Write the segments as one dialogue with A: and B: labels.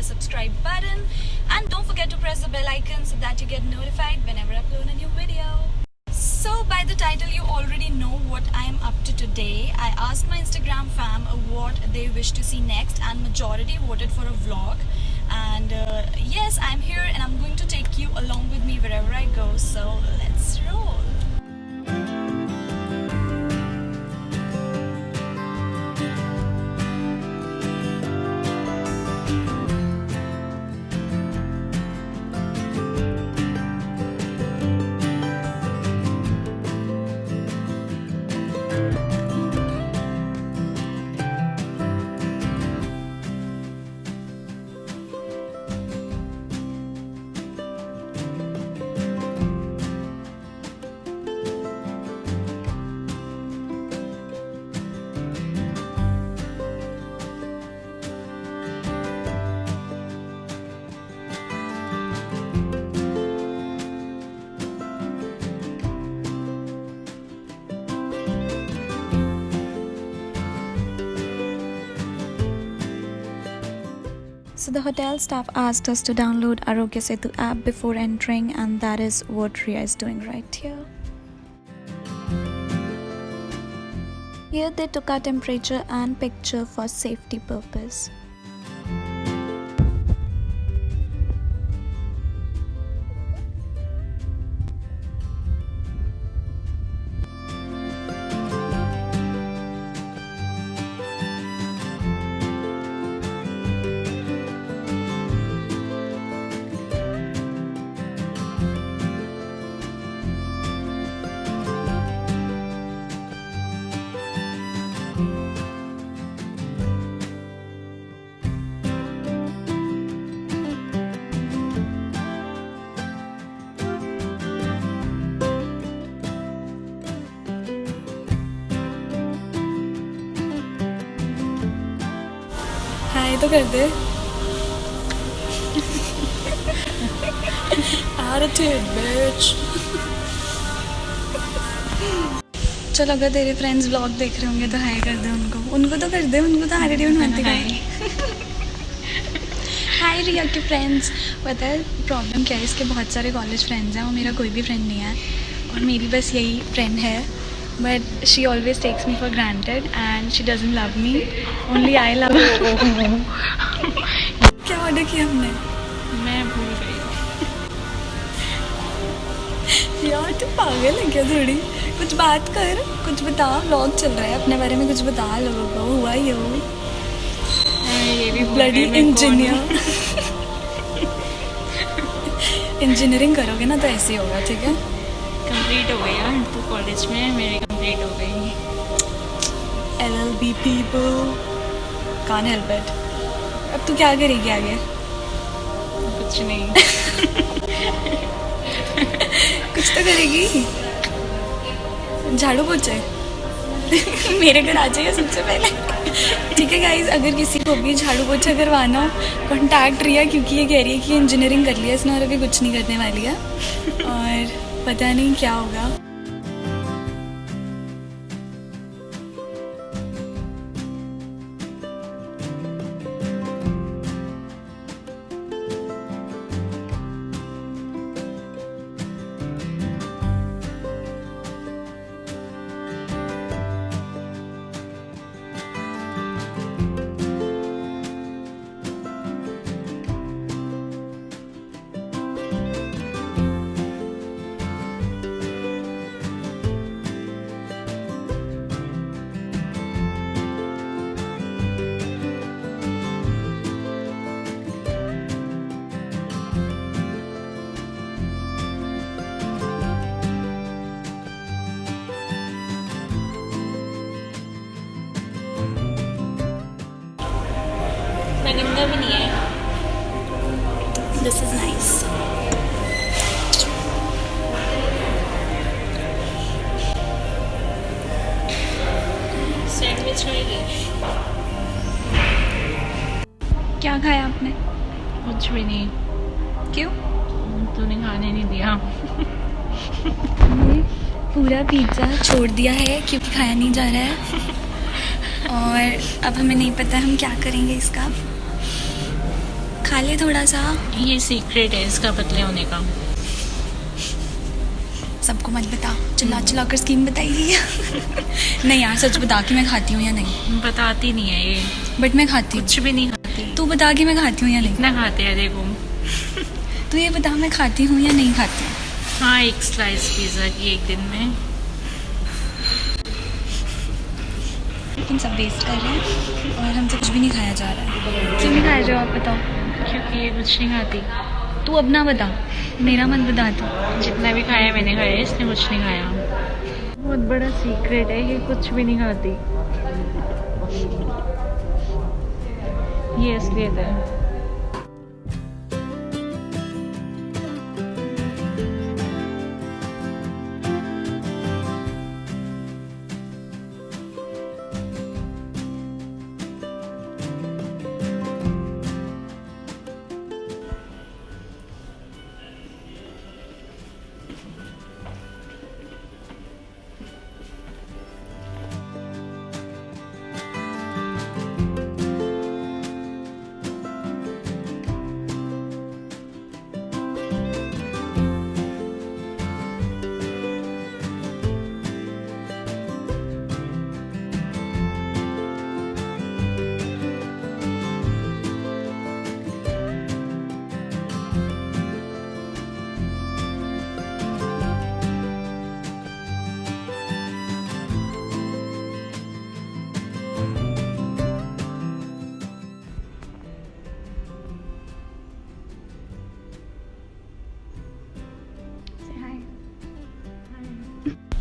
A: subscribe button and don't forget to press the bell icon so that you get notified whenever I upload a new video. So by the title you already know what I am up to today. I asked my Instagram fam what they wish to see next and majority voted for a vlog. And yes, I'm here and I'm going to take you along with me wherever I go. So let's roll. So the hotel staff asked us to download Arogya Setu app before entering, and that is what Ria is doing right here. Here they took our temperature and picture for safety purpose. हाय तो कर दे Attitude bitch. चल अगर तेरे friends vlog देख रहे होंगे तो हाय कर दे उनको तो कर दे, उनको तो एटीट्यूड मानते हैं. हाय रिया के फ्रेंड्स. पता है प्रॉब्लम क्या है, इसके बहुत सारे कॉलेज फ्रेंड्स हैं और मेरा कोई भी फ्रेंड नहीं है और मेरी बस यही फ्रेंड है. But she always takes me for granted and she doesn't love me. Only I love her. क्या ऑर्डर किया हमने?
B: मैं भूल गई.
A: यार तू पागल है क्या थोड़ी? कुछ बात कर, कुछ बता. व्लॉग चल रहा है, अपने बारे में कुछ बता लोगों को. हुआ ही हो
B: ये भी
A: ब्लडी इंजीनियर. इंजीनियरिंग करोगे ना तो ऐसे ही होगा, ठीक है?
B: कंप्लीट हो गई यार, तू कॉलेज में, मेरी कंप्लीट हो गई.
A: LLB people can't help it. अब तू क्या करेगी आगे?
B: कुछ नहीं.
A: कुछ तो करेगी. झाड़ू पोछे मेरे घर आ जाइए सबसे पहले, ठीक है गाइज? अगर किसी को भी झाड़ू पोछा करवाना हो कॉन्टैक्ट रिया, क्योंकि ये कह रही है कि इंजीनियरिंग कर लिया इसने और अभी कुछ नहीं करने वाली है और पता नहीं क्या होगा.
B: गंदा भी नहीं है.
A: This is nice.
B: सैंडविच खाएगी?
A: क्या खाया आपने?
B: कुछ भी नहीं.
A: क्यों?
B: तूने खाने नहीं दिया.
A: हमने पूरा पिज़्ज़ा छोड़ दिया है क्योंकि खाया नहीं जा रहा है और अब हमें नहीं पता हम क्या करेंगे इसका. खा ले थोड़ा सा।
B: ये सीक्रेट है इसका पतले होने का।
A: सबको मत बता, चिल्ला कर स्कीम बताइए। नहीं यार सच बता कि मैं खाती हूँ या नहीं।
B: बताती नहीं है ये,
A: बट मैं खाती हूँ।
B: कुछ भी नहीं खाती।
A: तू बता कि मैं खाती हूँ या नहीं।
B: इतना खाते हैं देखो।
A: तू ये बता मैं खाती हूँ या नहीं खाती हूँ।
B: हाँ, एक स्लाइस पिज़्ज़ा की एक दिन में।
A: लेकिन सब वेस्ट कर रहे हैं और हमसे कुछ भी नहीं खाया जा रहा है। क्यों नहीं खाया जा रहा आप बताओ।
B: क्योंकि ये कुछ नहीं खाती।
A: तू अपना बता, मेरा मत बता तू।
B: जितना भी खाया मैंने खाया, इसने कुछ नहीं खाया। बहुत बड़ा सीक्रेट है, ये कुछ भी नहीं खाती। ये असलियत है।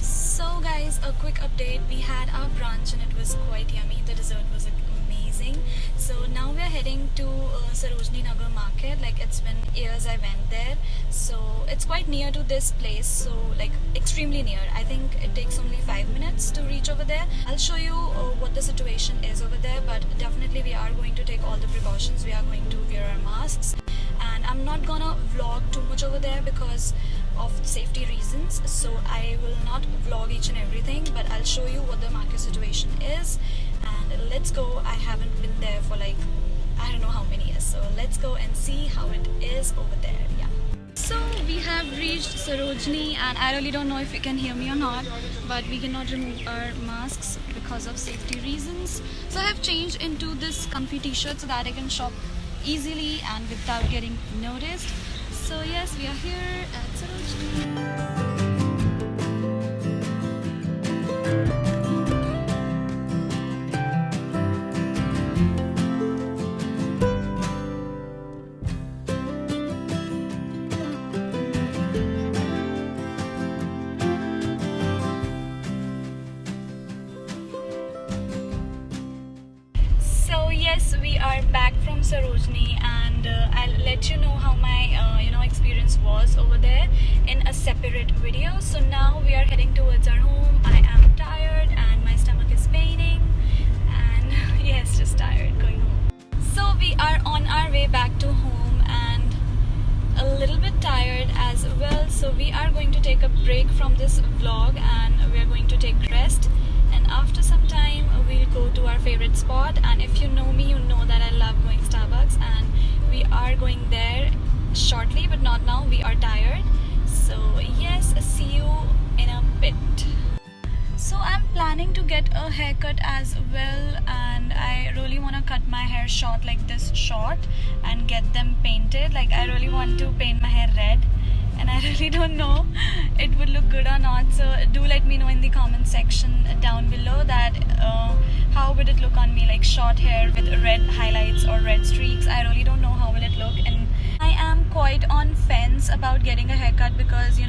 A: So guys, a quick update. We had our brunch and it was quite yummy. The dessert was amazing. So now we are heading to Sarojini Nagar market. Like it's been years I went there. So it's quite near to this place. So like extremely near. I think it takes only 5 minutes to reach over there. I'll show you what the situation is over there. But definitely we are going to take all the precautions. We are going to wear our masks. And I'm not gonna vlog too much over there because of safety reasons, so I will not vlog each and everything, but I'll show you what the market situation is. And let's go. I haven't been there for like I don't know how many years, so let's go and see how it is over there. Yeah. So we have reached Sarojini and I really don't know if you can hear me or not, but we cannot remove our masks because of safety reasons. So I have changed into this comfy t-shirt so that I can shop easily and without getting noticed. So yes, we are here at Sarojini. So yes, we are back from Sarojini and I'll let you know how my experience was over there in a separate video. So now we are heading towards our home. I am tired and my stomach is paining and yes, just tired going home. So we are on our way back to home and a little bit tired as well. So we are going to take a break from this vlog and we are going to take rest. And after some time we'll go to our favorite spot, and if you know me you know that I love going Starbucks and we are going there shortly, but not now. We are tired, so yes, see you in a bit. So I'm planning to get a haircut as well, and I really want to cut my hair short, like this short, and get them painted. Like I really want to paint my hair red, and I really don't know it would look good or not. So do let me know in the comment section down below that how would it look on me, like short hair with red highlights or red streaks. I really don't know how will it look, and I am quite on fence about getting a haircut because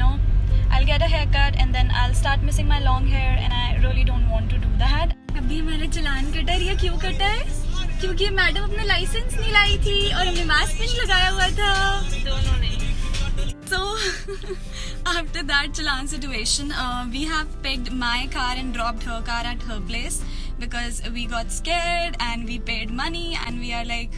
A: I'll get a haircut and then I'll start missing my long hair and I really don't want to do that. अभी मैंने चालान कटा है, क्यों कटा है? क्योंकि madam अपना licence नहीं लाई थी और हमने मास्क भी नहीं लगाया हुआ था दोनों ने. So after that Chalan situation, we have picked my car and dropped her car at her place because we got scared and we paid money and we are like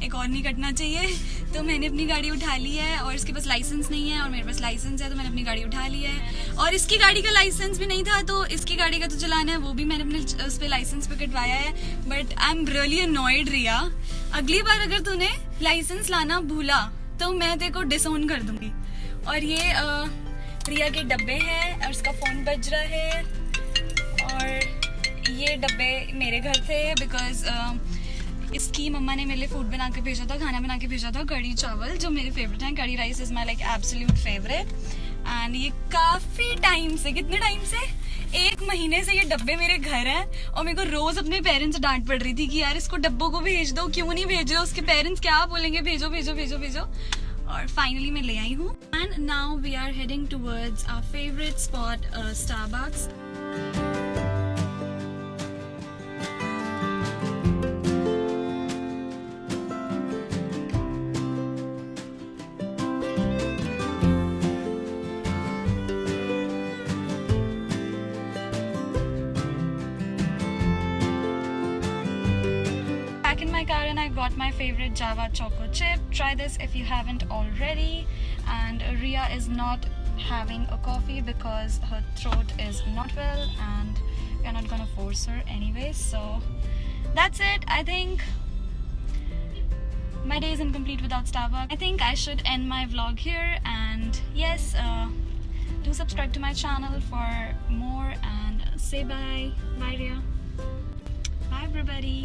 A: एक और नहीं कटना चाहिए। तो मैंने अपनी गाड़ी उठा ली है और इसके पास लाइसेंस नहीं है और मेरे पास लाइसेंस है, तो मैंने अपनी गाड़ी उठा ली है। और इसकी गाड़ी का लाइसेंस भी नहीं था, तो इसकी गाड़ी का तो चलाना है, वो भी मैंने अपने उस पर लाइसेंस पे कटवाया है। But I am really annoyed Riya, अगली बार अगर तूने लाइसेंस लाना भूला तो मैं तेरे को डिसओन कर दूंगी। और ये रिया के डब्बे हैं और इसका फ़ोन बज रहा है। और ये डब्बे मेरे घर थे बिकॉज इसकी मम्मा ने मेरे लिए फूड बना के भेजा था, खाना बना के भेजा था, कढ़ी चावल जो मेरे फेवरेट हैं। Kadhi rice is my like absolute favourite. And ये काफ़ी टाइम से, कितने टाइम से, 1 महीने से ये डब्बे मेरे घर हैं। और मेरे को रोज़ अपने पेरेंट्स से डांट पड़ रही थी कि यार इसको डब्बों को भेज दो, क्यों नहीं भेज रहे हो, उसके पेरेंट्स क्या बोलेंगे, भेजो भेजो भेजो भेजो। और फाइनली मैं ले आई हूँ। And now we are heading towards our favourite spot Starbucks. In my car and I got my favorite Java choco chip. Try this if you haven't already. And Ria is not having a coffee because her throat is not well and we're not gonna force her anyway. So that's it. I think my day is incomplete without Starbucks. I think I should end my vlog here. And yes, do subscribe to my channel for more and say bye. Bye Ria. Bye everybody.